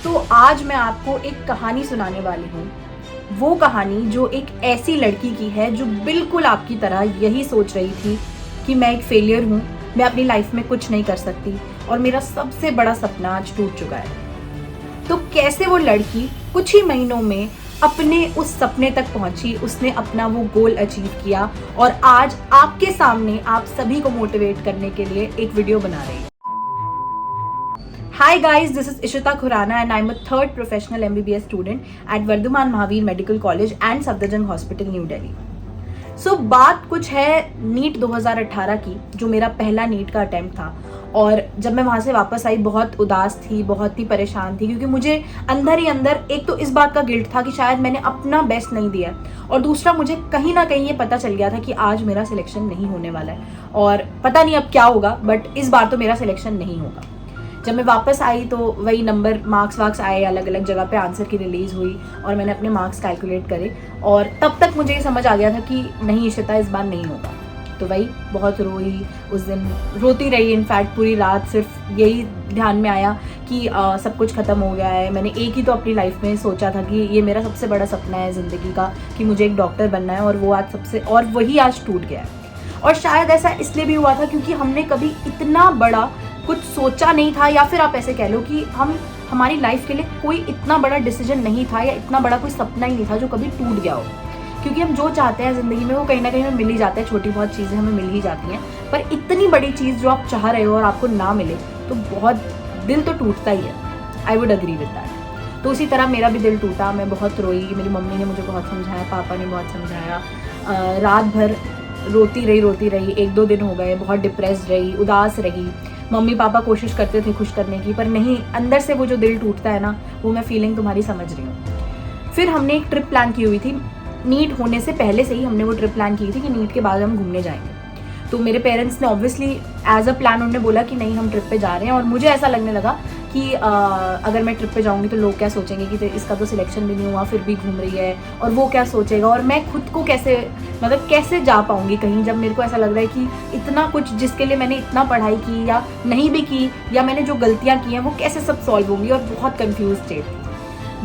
तो आज मैं आपको एक कहानी सुनाने वाली हूँ। वो कहानी जो एक ऐसी लड़की की है जो बिल्कुल आपकी तरह यही सोच रही थी कि मैं एक फेलियर हूँ, मैं अपनी लाइफ में कुछ नहीं कर सकती और मेरा सबसे बड़ा सपना आज टूट चुका है। तो कैसे वो लड़की कुछ ही महीनों में अपने उस सपने तक पहुंची, उसने अपना वो गोल अचीव किया और आज आपके सामने आप सभी को मोटिवेट करने के लिए एक वीडियो बना रही है। Hi guys, this is Ishita Khurana and I'm a third professional MBBS student at Vardhaman Mahavir Medical College and Safdarjung Hospital, New Delhi. So बात कुछ है नीट 2018 की, जो मेरा पहला नीट का अटेम्प्ट था। और जब मैं वहाँ से वापस आई बहुत उदास थी, बहुत ही परेशान थी, क्योंकि मुझे अंदर ही अंदर एक तो इस बात का गिल्ट था कि शायद मैंने अपना बेस्ट नहीं दिया, और दूसरा मुझे कहीं ना कहीं ये पता चल गया था कि आज मेरा सिलेक्शन नहीं होने वाला है और पता नहीं अब क्या होगा, बट इस बार तो मेरा सिलेक्शन नहीं होगा। जब मैं वापस आई तो वही नंबर मार्क्स वार्क्स आए, अलग अलग जगह पे आंसर की रिलीज़ हुई और मैंने अपने मार्क्स कैलकुलेट करे और तब तक मुझे ये समझ आ गया था कि नहीं इशिता, इस बार नहीं होगा। तो वही बहुत रोई, उस दिन रोती रही, इनफैक्ट पूरी रात सिर्फ यही ध्यान में आया कि सब कुछ ख़त्म हो गया है। मैंने एक ही तो अपनी लाइफ में सोचा था कि ये मेरा सबसे बड़ा सपना है ज़िंदगी का कि मुझे एक डॉक्टर बनना है, और वही आज टूट गया है। और शायद ऐसा इसलिए भी हुआ था क्योंकि हमने कभी इतना बड़ा कुछ सोचा नहीं था, या फिर आप ऐसे कह लो कि हमारी लाइफ के लिए कोई इतना बड़ा डिसीजन नहीं था या इतना बड़ा कोई सपना ही नहीं था जो कभी टूट गया हो। क्योंकि हम जो चाहते हैं ज़िंदगी में वो कहीं ना कहीं हमें मिल ही जाता है, छोटी बहुत चीज़ें हमें मिल ही जाती हैं, पर इतनी बड़ी चीज़ जो आप चाह रहे हो और आपको ना मिले तो बहुत दिल तो टूटता ही है। I would agree with that. तो उसी तरह मेरा भी दिल टूटा, मैं बहुत रोई, मेरी मम्मी ने मुझे बहुत समझाया, पापा ने बहुत समझाया, रात भर रोती रही, 1-2 दिन हो गए, बहुत डिप्रेस्ड रही, उदास रही। मम्मी पापा कोशिश करते थे खुश करने की, पर नहीं, अंदर से वो जो दिल टूटता है ना, वो मैं फीलिंग तुम्हारी समझ रही हूँ। फिर हमने एक ट्रिप प्लान की हुई थी, नीट होने से पहले से ही हमने वो ट्रिप प्लान की थी कि नीट के बाद हम घूमने जाएंगे। तो मेरे पेरेंट्स ने ऑब्वियसली एज अ प्लान उन्होंने बोला कि नहीं, हम ट्रिप पे जा रहे हैं। और मुझे ऐसा लगने लगा कि अगर मैं ट्रिप पे जाऊंगी तो लोग क्या सोचेंगे कि इसका तो सिलेक्शन भी नहीं हुआ फिर भी घूम रही है, और वो क्या सोचेगा, और मैं खुद को कैसे जा पाऊंगी कहीं, जब मेरे को ऐसा लग रहा है कि इतना कुछ जिसके लिए मैंने इतना पढ़ाई की या नहीं भी की, या मैंने जो गलतियाँ की हैं वो कैसे सब सॉल्व होंगी, और बहुत कन्फ्यूज स्टेट थी।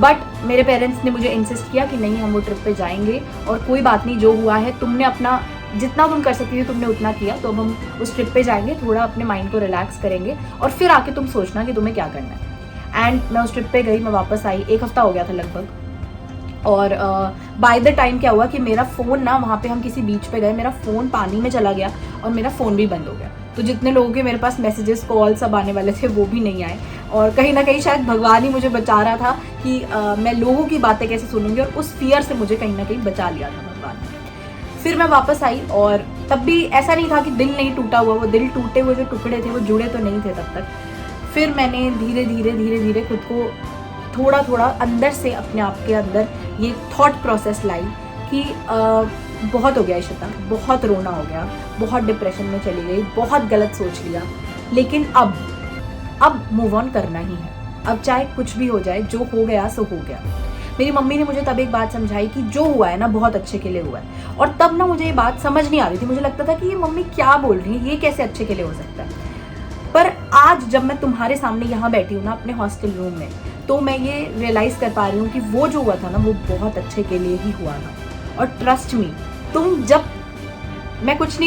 बट मेरे पेरेंट्स ने मुझे इंसिस्ट किया कि नहीं, हम वो ट्रिप पे जाएंगे और कोई बात नहीं, जो हुआ है तुमने अपना जितना तुम कर सकती थी तुमने उतना किया, तो अब हम उस ट्रिप पे जाएंगे, थोड़ा अपने माइंड को रिलैक्स करेंगे और फिर आके तुम सोचना कि तुम्हें क्या करना है। एंड मैं उस ट्रिप पे गई, मैं वापस आई, 1 हफ्ता हो गया था लगभग। और बाय द टाइम क्या हुआ कि मेरा फ़ोन ना, वहाँ पे हम किसी बीच पे गए, मेरा फ़ोन पानी में चला गया और मेरा फ़ोन भी बंद हो गया। तो जितने लोगों के मेरे पास मैसेजेस कॉल सब आने वाले थे वो भी नहीं आए, और कहीं ना कहीं शायद भगवान ही मुझे बचा रहा था कि मैं लोगों की बातें कैसे सुनूंगी, और उस फियर से मुझे कहीं ना कहीं बचा लिया था भगवान ने। फिर मैं वापस आई, और तब भी ऐसा नहीं था कि दिल नहीं टूटा हुआ, वो दिल टूटे हुए जो टुकड़े थे वो जुड़े तो नहीं थे तब तक। फिर मैंने धीरे धीरे खुद को थोड़ा थोड़ा अंदर से अपने आप के अंदर ये थॉट प्रोसेस लाई कि बहुत हो गया इशिता, बहुत रोना हो गया, बहुत डिप्रेशन में चली गई, बहुत गलत सोच लिया, लेकिन अब मूव ऑन करना ही है। अब चाहे कुछ भी हो जाए, जो हो गया सो हो गया। मेरी मम्मी ने मुझे तब एक बात समझाई कि जो हुआ है ना बहुत अच्छे के लिए हुआ है, और तब ना मुझे ये बात समझ नहीं आ रही थी, मुझे लगता था कि ये मम्मी क्या बोल रही है, ये कैसे अच्छे के लिए हो सकता है। पर आज जब मैं तुम्हारे सामने यहाँ बैठी हूँ ना अपने हॉस्टल रूम में, तो मैं ये रियलाइज़ कर पा रही हूँ कि वो जो हुआ था ना वो बहुत अच्छे के लिए ही हुआ था। और ट्रस्ट मी,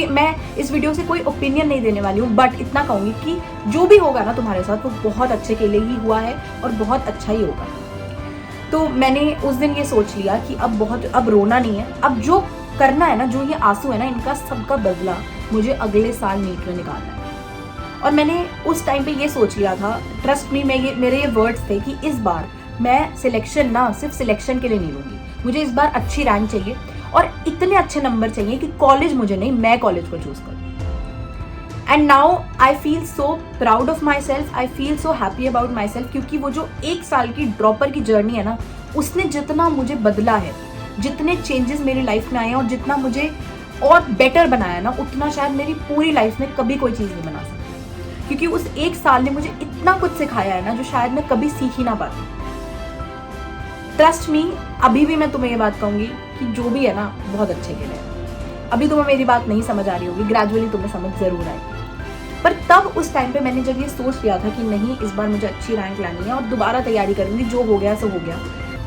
मैं इस वीडियो से कोई ओपिनियन नहीं देने वाली हूँ, बट इतना कहूँगी कि जो भी होगा ना तुम्हारे साथ वो बहुत अच्छे के लिए ही हुआ है और बहुत अच्छा ही होगा। तो मैंने उस दिन ये सोच लिया कि अब रोना नहीं है, अब जो करना है ना, जो ये आंसू है ना, इनका सबका बदला मुझे अगले साल नीट में निकालना है। और मैंने उस टाइम पे ये सोच लिया था, ट्रस्ट मी, मेरे ये वर्ड्स थे कि इस बार मैं सिलेक्शन ना सिर्फ सिलेक्शन के लिए नहीं लूँगी, मुझे इस बार अच्छी रैंक चाहिए और इतने अच्छे नंबर चाहिए कि कॉलेज मुझे नहीं, मैं कॉलेज को चूज करूँ। And now I feel so proud of my self, I feel so happy about my self, क्योंकि वो जो 1 साल की ड्रॉपर की जर्नी है ना, उसने जितना मुझे बदला है, जितने चेंजेस मेरी लाइफ में आए हैं और जितना मुझे और बेटर बनाया ना, उतना शायद मेरी पूरी लाइफ में कभी कोई चीज़ नहीं बना सकती। क्योंकि उस 1 साल ने मुझे इतना कुछ सिखाया है ना जो शायद मैं कभी सीख ही ना पाती। ट्रस्ट मी, अभी भी मैं तुम्हें ये बात कहूँगी कि जो भी है ना बहुत अच्छे के लिए। अभी तुम्हें मेरी बात नहीं समझ आ रही होगी, ग्रेजुअली तुम्हें समझ जरूर आएगी। पर तब उस टाइम पे मैंने जब ये सोच लिया था कि नहीं, इस बार मुझे अच्छी रैंक लानी है और दोबारा तैयारी करूँगी, जो हो गया सो हो गया,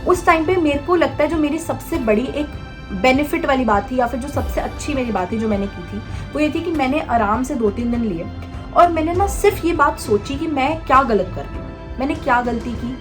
उस टाइम पे मेरे को लगता है जो मेरी सबसे बड़ी एक बेनिफिट वाली बात थी, या फिर जो सबसे अच्छी मेरी बात थी जो मैंने की थी, वो ये थी कि मैंने आराम से 2-3 दिन लिए और मैंने ना सिर्फ ये बात सोची कि मैं क्या गलत कर रही हूँ, मैंने क्या गलती की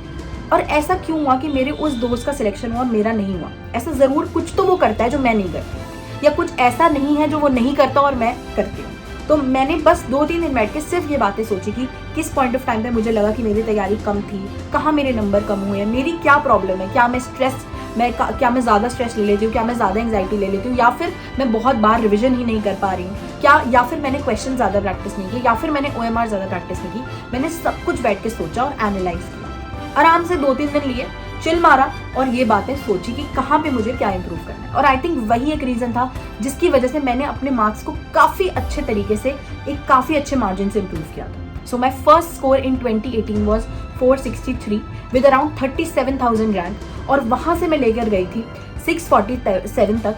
और ऐसा क्यों हुआ कि मेरे उस दोस्त का सिलेक्शन हुआ और मेरा नहीं हुआ। ऐसा ज़रूर कुछ तो वो करता है जो मैं नहीं करती, या कुछ ऐसा नहीं है जो वो नहीं करता और मैं करती हूँ। तो मैंने बस 2-3 दिन बैठ के सिर्फ ये बातें सोची कि किस पॉइंट ऑफ टाइम पे मुझे लगा कि मेरी तैयारी कम थी, कहाँ मेरे नंबर कम हुए हैं, मेरी क्या प्रॉब्लम है, क्या मैं क्या मैं ज़्यादा स्ट्रेस ले लेती हूँ, क्या मैं ज़्यादा एंग्जाइटी ले लेती हूँ, या फिर मैं बहुत बार रिविजन ही नहीं कर पा रही हूँ क्या, या फिर मैंने क्वेश्चन ज़्यादा प्रैक्टिस नहीं की, या फिर मैंने OMR ज़्यादा प्रैक्टिस नहीं की। मैंने सब कुछ बैठ के सोचा और एनालाइज किया, आराम से 2-3 दिन लिए, चिल मारा और ये बातें सोची कि कहाँ पे मुझे क्या इंप्रूव करना है। और आई थिंक वही एक रीज़न था जिसकी वजह से मैंने अपने मार्क्स को काफ़ी अच्छे तरीके से, एक काफ़ी अच्छे मार्जिन से इंप्रूव किया था। So my first score in 2018 was 463 with around 37,000 rank, और वहाँ से मैं लेकर गई थी 647 तक,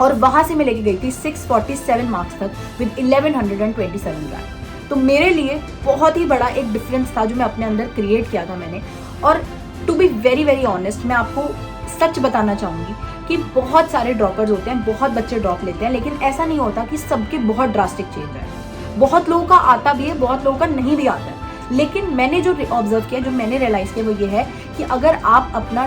और वहाँ से मैं लेकर गई थी 647 मार्क्स तक विद 1127 रैंक। तो मेरे लिए बहुत ही बड़ा एक डिफरेंस था जो मैं अपने अंदर क्रिएट किया था मैंने। और to be very very honest, मैं आपको सच बताना चाहूँगी कि बहुत सारे ड्रॉपर्स होते हैं, बहुत बच्चे ड्रॉप लेते हैं, लेकिन ऐसा नहीं होता कि सबके बहुत ड्रास्टिक चेंज है। बहुत लोगों का आता भी है, बहुत लोगों का नहीं भी आता है। लेकिन मैंने जो ऑब्जर्व किया, जो मैंने रियलाइज़ किया, वो ये है कि अगर आप अपना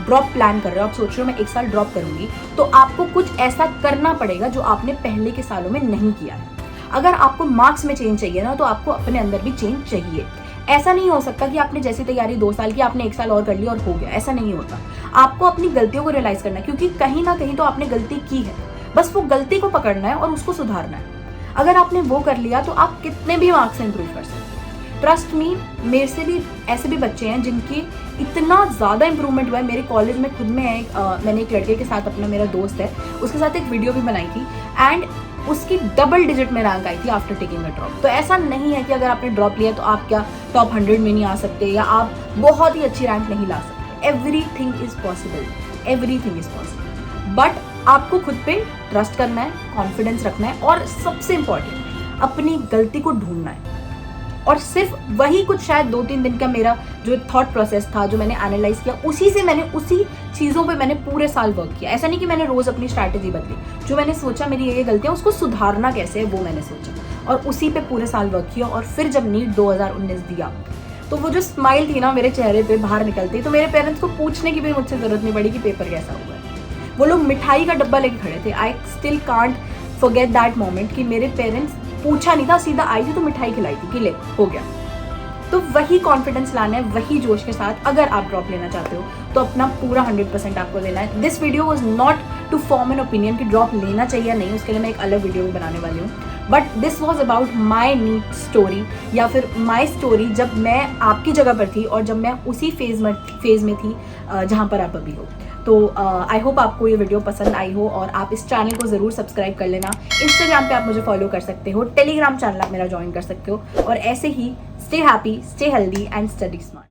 ड्रॉप प्लान कर रहे हो, आप सोच रहे हो मैं 1 साल ड्रॉप करूँगी, तो आपको कुछ ऐसा करना पड़ेगा जो आपने पहले के सालों में नहीं किया है। अगर आपको मार्क्स में चेंज चाहिए ना, तो आपको अपने अंदर भी चेंज चाहिए। ऐसा नहीं हो सकता कि आपने जैसी तैयारी 2 साल की, आपने 1 साल और कर ली और हो गया, ऐसा नहीं होता। आपको अपनी गलतियों को रियलाइज़ करना है, क्योंकि कहीं ना कहीं तो आपने गलती की है, बस वो गलती को पकड़ना है और उसको सुधारना है। अगर आपने वो कर लिया तो आप कितने भी मार्क्स से इंप्रूव कर सकते हैं। ट्रस्ट मी, मेरे से भी ऐसे भी बच्चे हैं जिनकी इतना ज़्यादा इंप्रूवमेंट हुआ है। मेरे कॉलेज में खुद में मैंने एक लड़के के साथ, अपना मेरा दोस्त है, उसके साथ एक वीडियो भी बनाई थी एंड उसकी डबल डिजिट में रैंक आई थी आफ्टर टेकिंग अ ड्रॉप। तो ऐसा नहीं है कि अगर आपने ड्रॉप लिया तो आप क्या टॉप 100 में नहीं आ सकते, या आप बहुत ही अच्छी रैंक नहीं ला सकते। Everything is possible, everything is possible, but आपको खुद पे ट्रस्ट करना है, कॉन्फिडेंस रखना है, और सबसे इंपॉर्टेंट अपनी गलती को ढूंढना है। और सिर्फ वही कुछ शायद 2-3 दिन का मेरा जो थॉट प्रोसेस था, जो मैंने एनालाइज किया, उसी चीज़ों पे मैंने पूरे साल वर्क किया। ऐसा नहीं कि मैंने रोज़ अपनी स्ट्रैटेजी बदली, जो मैंने सोचा मेरी ये गलतियाँ, उसको सुधारना कैसे है वो मैंने सोचा और उसी पे पूरे साल वर्क किया। और फिर जब नीट 2019 दिया, तो वो जो स्माइल थी ना मेरे चेहरे पे बाहर निकलती, तो मेरे पेरेंट्स को पूछने की भी मुझसे ज़रूरत नहीं पड़ी कि पेपर कैसा हुआ है। वो लोग मिठाई का डब्बा लेके खड़े थे। I still can't forget that moment कि मेरे पेरेंट्स पूछा नहीं था, सीधा आई थी तो मिठाई खिलाई थी कि ले हो गया। तो वही कॉन्फिडेंस लाना है, वही जोश के साथ अगर आप ड्रॉप लेना चाहते हो तो अपना पूरा 100% आपको देना है। This video was not to form an opinion कि ड्रॉप लेना चाहिए या नहीं, उसके लिए मैं एक अलग वीडियो भी बनाने वाली हूँ। But this was about my NEET story, या फिर माई स्टोरी जब मैं आपकी जगह पर थी और जब मैं उसी फेज में थी जहाँ पर आप अभी हो। तो आई होप आपको ये वीडियो पसंद आई हो और आप इस चैनल को ज़रूर सब्सक्राइब कर लेना। इंस्टाग्राम पे आप मुझे फॉलो कर सकते हो, टेलीग्राम चैनल आप मेरा ज्वाइन कर सकते हो, और ऐसे ही stay happy, stay healthy and study smart.